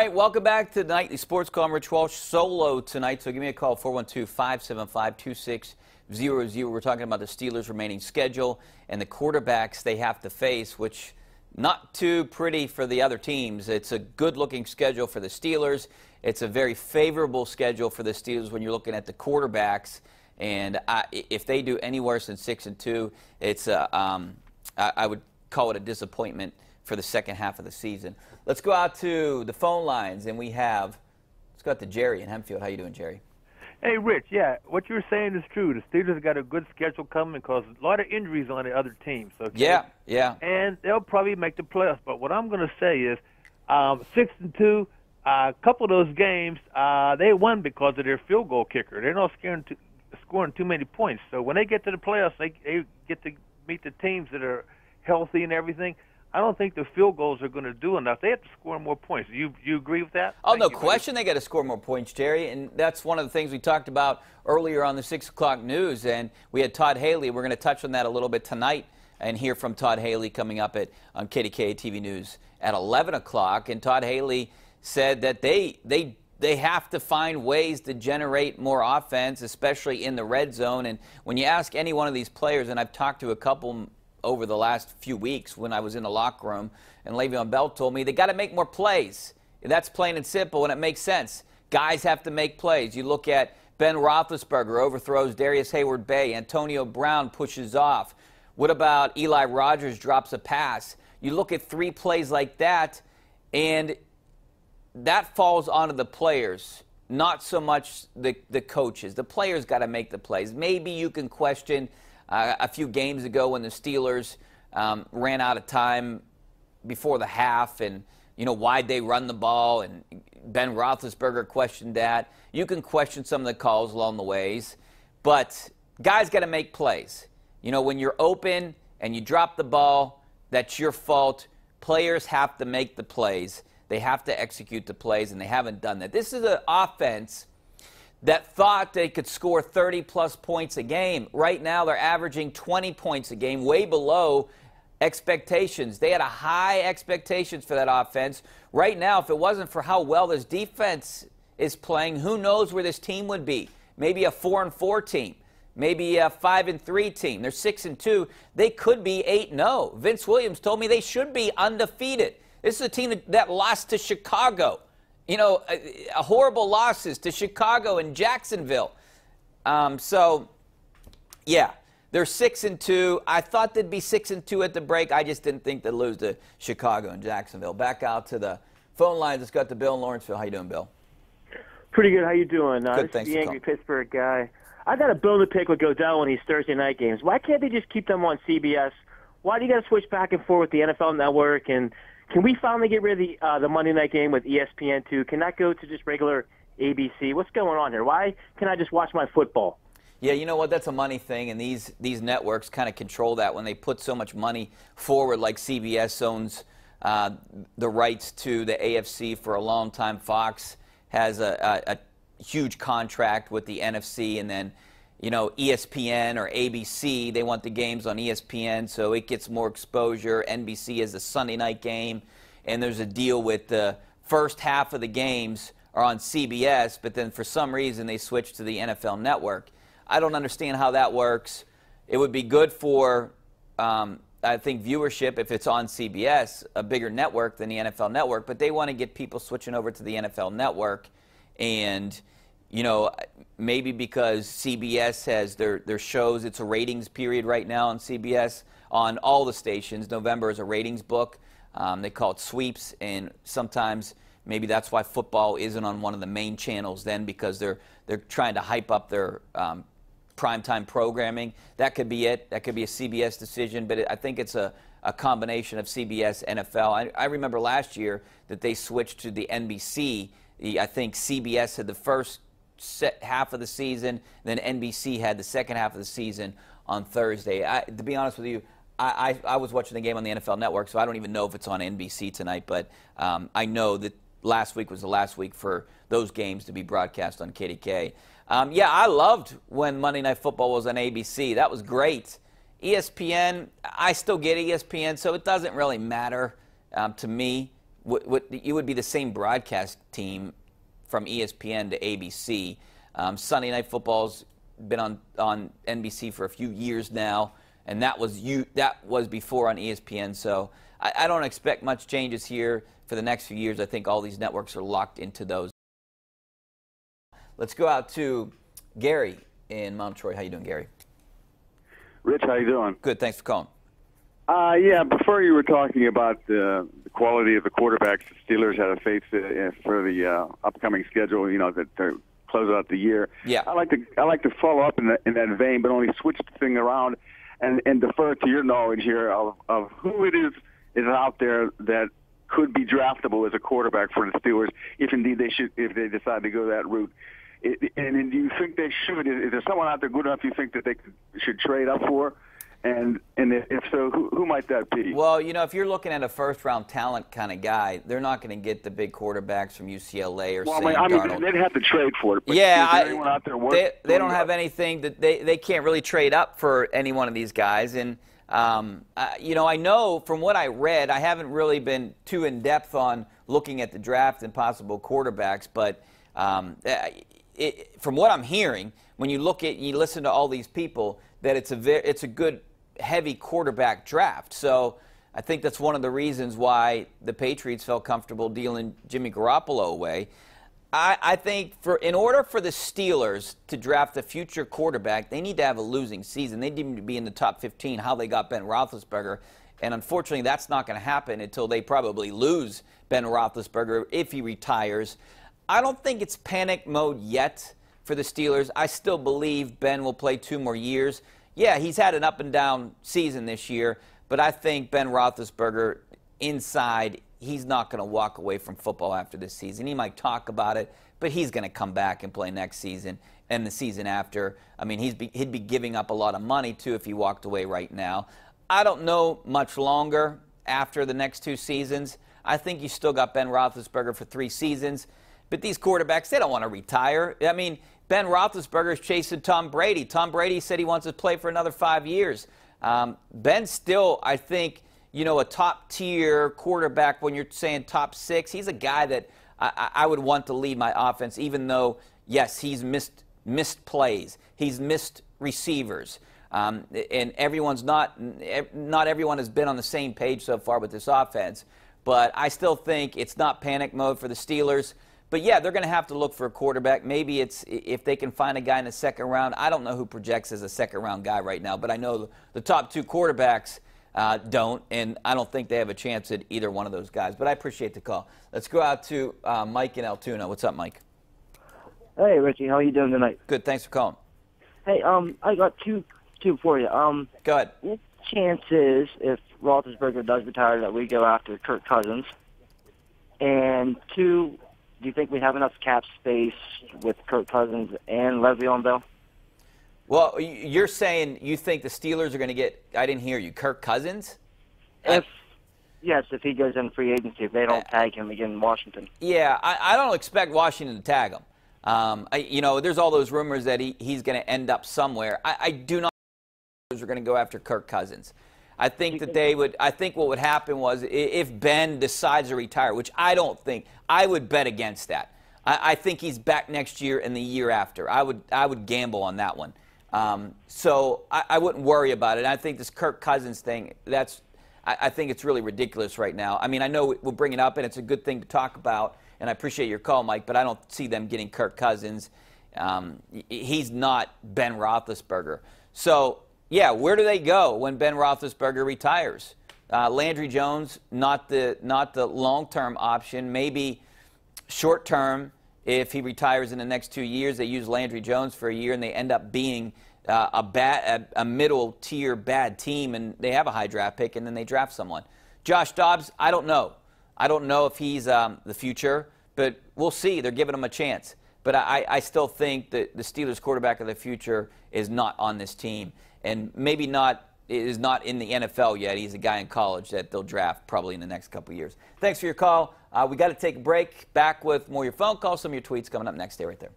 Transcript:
All right, welcome back to the Nightly Sports Call. I'm Rich Walsh, solo tonight, so give me a call, 412-575-2600. We're talking about the Steelers' remaining schedule and the quarterbacks they have to face, which not too pretty for the other teams. It's a good-looking schedule for the Steelers. It's a very favorable schedule for the Steelers when you're looking at the quarterbacks. And if they do any worse than 6-2, it's I would call it a disappointment for the second half of the season. Let's go out to the phone lines, and let's go out to Jerry in Hempfield. How you doing, Jerry? Hey, Rich, yeah, what you're saying is true. The Steelers got a good schedule coming because a lot of injuries on the other teams. Okay? Yeah. And they'll probably make the playoffs. But what I'm going to say is 6-2, a couple of those games, they won because of their field goal kicker. They're not scoring too many points. So when they get to the playoffs, they get to meet the teams that are healthy and everything. I don't think the field goals are going to do enough. They have to score more points. You agree with that? Oh, no question they got to score more points, Jerry. And that's one of the things we talked about earlier on the 6 o'clock news. And we had Todd Haley. We're going to touch on that a little bit tonight and hear from Todd Haley coming up on KDKA-TV News at 11 o'clock. And Todd Haley said that they have to find ways to generate more offense, especially in the red zone. And when you ask any one of these players, and I've talked to a couple over the last few weeks when I was in the locker room, and Le'Veon Bell told me they got to make more plays. That's plain and simple, and it makes sense. Guys have to make plays. You look at Ben Roethlisberger overthrows Darius Hayward-Bay. Antonio Brown pushes off. What about Eli Rogers drops a pass? You look at 3 plays like that, and that falls onto the players, not so much the coaches. The players got to make the plays. Maybe you can question a few games ago when the Steelers ran out of time before the half and, why'd they run the ball, and Ben Roethlisberger questioned that. You can question some of the calls along the ways, but guys got to make plays. When you're open and you drop the ball, that's your fault. Players have to make the plays. They have to execute the plays, and they haven't done that. This is an offense that thought they could score 30-plus points a game. Right now, they're averaging 20 points a game, way below expectations. They had a high expectations for that offense. Right now, if it wasn't for how well this defense is playing, who knows where this team would be? Maybe a 4-4 team, maybe a 5-3 team. They're 6-2. They could be 8-0. Vince Williams told me they should be undefeated. This is a team that lost to Chicago. Horrible losses to Chicago and Jacksonville. So, yeah, they're 6-2. I thought they'd be 6-2 at the break. I just didn't think they'd lose to Chicago and Jacksonville. Back out to the phone lines. Let's go to Bill in Lawrenceville. How you doing, Bill? Pretty good. How you doing? Good, this thanks is the for angry calling. Pittsburgh guy. I got a bone to pick with Goodell on these Thursday night games. Why can't they just keep them on CBS? Why do you got to switch back and forth with the NFL Network? And can we finally get rid of the Monday night game with ESPN too? Can that go to just regular ABC? What's going on here? Why can I just watch my football? Yeah, you know what? That's a money thing, and these networks kind of control that when they put so much money forward, like CBS owns the rights to the AFC for a long time. Fox has a huge contract with the NFC, and then ESPN or ABC, they want the games on ESPN, so it gets more exposure. NBC is a Sunday night game, and there's a deal with the first half of the games are on CBS, but then for some reason they switch to the NFL Network. I don't understand how that works. It would be good for, I think, viewership if it's on CBS, a bigger network than the NFL Network, but they want to get people switching over to the NFL Network, and maybe because CBS has their shows, it's a ratings period right now on CBS on all the stations. November is a ratings book. They call it sweeps, and sometimes maybe that's why football isn't on one of the main channels then, because they're trying to hype up their primetime programming. That could be it. That could be a CBS decision, but I think it's a combination of CBS, NFL. I remember last year that they switched to the NBC. I think CBS had the first half of the season, then NBC had the second half of the season on Thursday. To be honest with you, I was watching the game on the NFL Network, so I don't even know if it's on NBC tonight, but I know that last week was the last week for those games to be broadcast on KDK. Yeah, I loved when Monday Night Football was on ABC. That was great. ESPN, I still get ESPN, so it doesn't really matter to me. it would be the same broadcast team from ESPN to ABC. Sunday Night Football's been on NBC for a few years now, and that was before on ESPN. So I don't expect much changes here for the next few years. I think all these networks are locked into those. Let's go out to Gary in Mount Troy. How you doing, Gary? Rich, how you doing? Good, thanks for calling. Yeah, before you were talking about the quality of the quarterbacks, the Steelers had a faith for the upcoming schedule, that they're close out the year. Yeah. I like to follow up in that vein, but only switch the thing around and defer to your knowledge here of who it is out there that could be draftable as a quarterback for the Steelers if indeed if they decide to go that route. And do you think they should? Is there someone out there good enough you think that they should trade up for? And if so, who might that be? Well, if you're looking at a first-round talent kind of guy, they're not going to get the big quarterbacks from UCLA or Sam Darnold. They'd have to trade for it. But yeah, is there anyone out there they don't have anything that they can't really trade up for any one of these guys. And I know from what I read, I haven't really been too in depth on looking at the draft and possible quarterbacks, but from what I'm hearing, when you listen to all these people, that it's a good heavy quarterback draft. So I think that's one of the reasons why the Patriots felt comfortable dealing Jimmy Garoppolo away. I think in order for the Steelers to draft a future quarterback, they need to have a losing season. They need to be in the top 15, how they got Ben Roethlisberger. And unfortunately, that's not going to happen until they probably lose Ben Roethlisberger if he retires. I don't think it's panic mode yet for the Steelers. I still believe Ben will play 2 more years. Yeah, he's had an up-and-down season this year, but I think Ben Roethlisberger, inside, he's not going to walk away from football after this season. He might talk about it, but he's going to come back and play next season and the season after. I mean, he'd be giving up a lot of money, too, if he walked away right now. I don't know much longer after the next 2 seasons. I think you still got Ben Roethlisberger for 3 seasons. But these quarterbacks, they don't want to retire. I mean, Ben Roethlisberger is chasing Tom Brady. Tom Brady said he wants to play for another 5 years. Ben's still, I think, a top-tier quarterback when you're saying top 6. He's a guy that I would want to lead my offense, even though, yes, he's missed plays. He's missed receivers. And not everyone has been on the same page so far with this offense. But I still think it's not panic mode for the Steelers. But, yeah, they're going to have to look for a quarterback. Maybe it's if they can find a guy in the second round. I don't know who projects as a second-round guy right now, but I know the top 2 quarterbacks don't, and I don't think they have a chance at either one of those guys. But I appreciate the call. Let's go out to Mike in Altoona. What's up, Mike? Hey, Richie. How are you doing tonight? Good. Thanks for calling. Hey, I got two for you. Go ahead. What chances, if Roethlisberger does retire, that we go after Kirk Cousins? And 2, do you think we have enough cap space with Kirk Cousins and Le'Veon Bell? Well, you're saying you think the Steelers are going to get, I didn't hear you, Kirk Cousins? If he goes in free agency, if they don't tag him again in Washington. Yeah, I don't expect Washington to tag him. There's all those rumors that he's going to end up somewhere. I do not think the Steelers are going to go after Kirk Cousins. I think that they would. I think what would happen was if Ben decides to retire, which I don't think, I would bet against that. I think he's back next year and the year after. I would gamble on that one. So I wouldn't worry about it. I think this Kirk Cousins thing, I think it's really ridiculous right now. I mean, I know we'll bring it up, and it's a good thing to talk about, and I appreciate your call, Mike, but I don't see them getting Kirk Cousins. He's not Ben Roethlisberger. So, yeah, where do they go when Ben Roethlisberger retires? Landry Jones, not the long-term option. Maybe short-term, if he retires in the next 2 years, they use Landry Jones for a year, and they end up being a middle-tier bad team, and they have a high draft pick, and then they draft someone. Josh Dobbs, I don't know. I don't know if he's the future, but we'll see. They're giving him a chance. But I still think that the Steelers' quarterback of the future is not on this team, and maybe is not in the NFL yet. He's a guy in college that they'll draft probably in the next couple of years. Thanks for your call. We got to take a break. Back with more of your phone calls, some of your tweets coming up next. Stay right there.